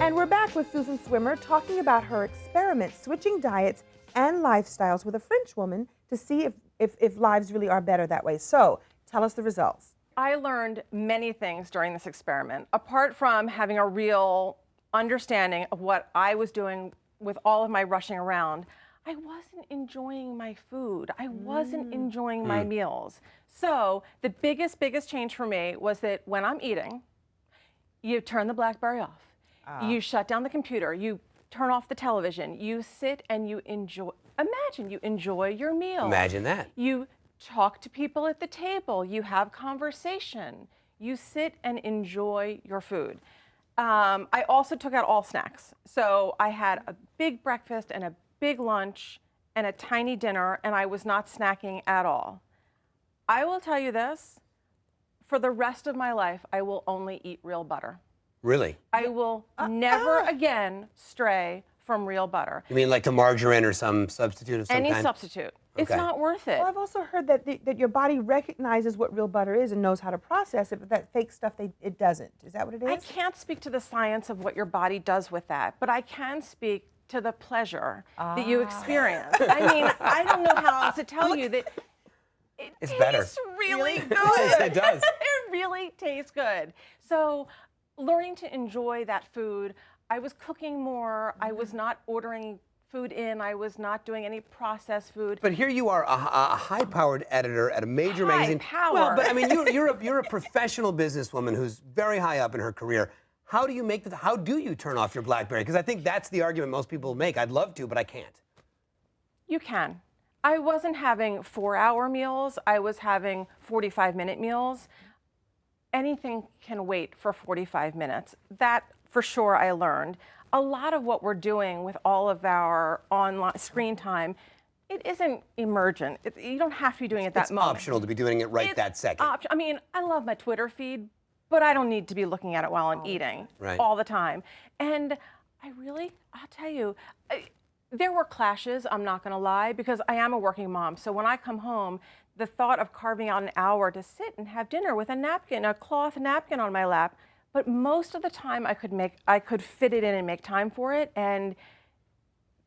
And we're back with Susan Swimmer talking about her experiment switching diets and lifestyles with a French woman to see if lives really are better that way. So tell us the results. I learned many things during this experiment, apart from having a real understanding of what I was doing with all of my rushing around. I wasn't enjoying my food. I wasn't enjoying my meals. So the biggest change for me was that when I'm eating, you turn the BlackBerry off. You shut down the computer. You turn off the television. You sit and you enjoy. Imagine you enjoy your meal. Imagine that. You talk to people at the table. You have conversation. You sit and enjoy your food. I also took out all snacks. So I had a big breakfast and a big lunch and a tiny dinner, and I was not snacking at all. I will tell you this, for the rest of my life, I will only eat real butter. Really? I will never again stray from real butter. You mean like the margarine or some substitute of some Any kind? substitute. It's Okay. not worth it. Well, I've also heard that your body recognizes what real butter is and knows how to process it, but that fake stuff, it doesn't. Is that what it is? I can't speak to the science of what your body does with that, but I can speak to the pleasure that you experience. I mean, I don't know how else to tell you that it It's tastes better. really good. It does. It really tastes good. So learning to enjoy that food, I was cooking more. I was not ordering food in. I was not doing any processed food. But here you are, a high-powered editor at a major magazine. High power. Well, but I mean, you're a professional businesswoman who's very high up in her career. How do you make the? How do you turn off your BlackBerry? Because I think that's the argument most people make. I'd love to, but I can't. You can. I wasn't having 4-hour meals. I was having 45-minute meals. Anything can wait for 45 minutes. That, for sure, I learned. A lot of what we're doing with all of our online screen time, it isn't emergent. You don't have to be doing it that It's moment. optional to be doing it right It's that second. I mean, I love my Twitter feed, but I don't need to be looking at it while I'm eating Right. all the time. And I'll tell you, there were clashes, I'm not gonna lie, because I am a working mom. So when I come home, the thought of carving out an hour to sit and have dinner with a napkin, a cloth napkin on my lap, but most of the time I could fit it in and make time for it, and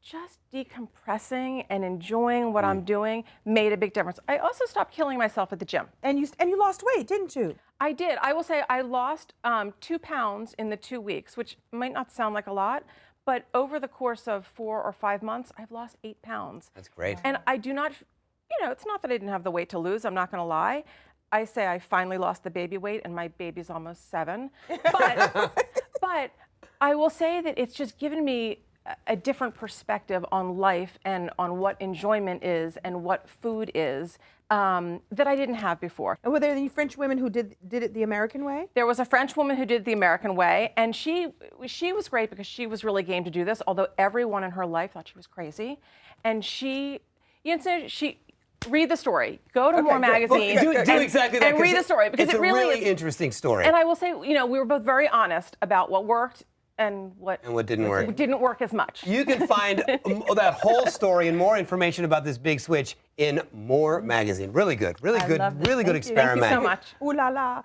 just decompressing and enjoying what I'm doing made a big difference. I also stopped killing myself at the gym. And you lost weight, didn't you? I did. I will say I lost 2 pounds in the 2 weeks, which might not sound like a lot, but over the course of 4 or 5 months, I've lost 8 pounds. That's great. And I do not, it's not that I didn't have the weight to lose, I'm not gonna lie. I say I finally lost the baby weight and my baby's almost 7. But I will say that it's just given me a different perspective on life and on what enjoyment is and what food is that I didn't have before. And were there any French women who did it the American way? There was a French woman who did it the American way, and she was great because she was really game to do this, although everyone in her life thought she was crazy. And read the story. Go to More Magazine. Do exactly that. And read the story because it's it really a really is. interesting story. And I will say, we were both very honest about what worked and what didn't work. Didn't work as much. You can find that whole story and more information about this big switch in More Magazine. Really good, really I good, love this. really good Thank you. experiment. Thank you so much. Ooh la la.